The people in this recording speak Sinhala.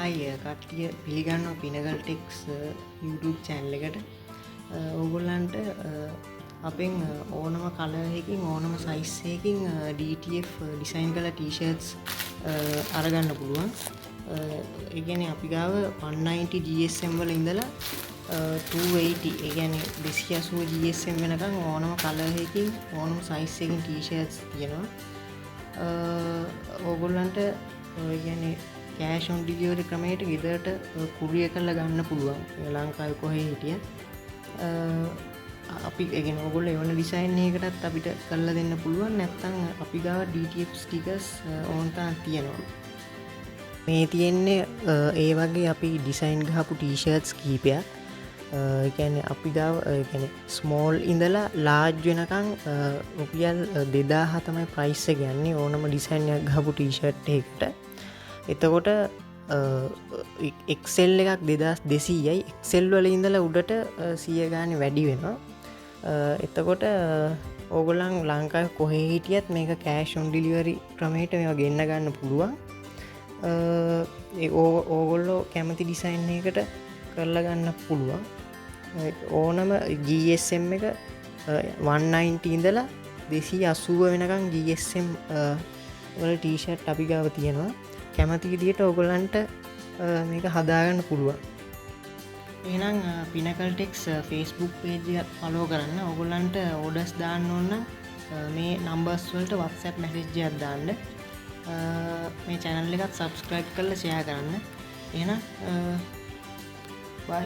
හායි කට්ටිය පිළිගන්නවා පිනකල් ටෙක්ස් YouTube channel එකට. ඕගොල්ලන්ට අපෙන් ඕනම කලරයකින් ඕනම සයිස් එකකින් DTF ඩිසයින් කළ ටී-ෂර්ට්ස් අරගන්න පුළුවන්. ඒ කියන්නේ අපි ගාව 190 GSM වල ඉඳලා 280 ඒ කියන්නේ 280 GSM වෙනකන් ඕනම කලරයකින් ඕනම සයිස් එකකින් ටී-ෂර්ට්ස් තියෙනවා. ඕගොල්ලන්ට කියන්නේ කෑෂ් ඔන් ඩිලිවරි ක්‍රමයට ගෙදරට කුරියර් කරලා ගන්න පුළුවන්. ලංකාවේ කොහේ හිටියත් අපි ඒගෙන ඔයගොල්ලෝ එවන ඩිසයින් එකකටත් අපිට කරලා දෙන්න පුළුවන්. නැත්නම් අපි ගාව DTF ස්ටිකර්ස් ඕන තරම් තියෙනවා. මේ තියෙන්නේ ඒ වගේ අපි ඩිසයින් ගහපු ටී-ෂර්ට්ස් කීපයක්. ඒ කියන්නේ අපි ගාව ඒ කියන්නේ ස්මෝල් ඉඳලා ලාර්ජ් වෙනකන් රුපියල් 2000 තමයි ප්‍රයිස් එක යන්නේ ඕනම ඩිසයින් එකක් ගහපු ටී-ෂර්ට් එකකට. එතකොට XL එකක් 2200යි. XL වල ඉඳලා උඩට 100 ගානේ වැඩි වෙනවා. එතකොට ඕගොල්ලන් ලංකාවේ කොහේ හිටියත් මේක කෑෂ් ඔන් ඩිලිවරි ක්‍රමයට මේවා ගෙන්න ගන්න පුළුවන්. ඕගොල්ලෝ කැමති ඩිසයින් එකකට කරලා ගන්න පුළුවන්. ඕනම GSM එක 190 ඉඳලා 280 වෙනකන් GSM වල ටී-ෂර්ට් අපි ගාව තියෙනවා. කැමති විදියට ඕගොල්ලන්ට මේක හදාගන්න පුළුවන්. එහෙනම් පිනකල් ටෙක්ස් Facebook page එක follow කරන්න. ඕගොල්ලන්ට orders දාන්න ඕන නම් මේ numbers වලට WhatsApp message එකක් දාන්න. මේ channel එකත් subscribe කරලා share කරන්න. එහෙනම් bye.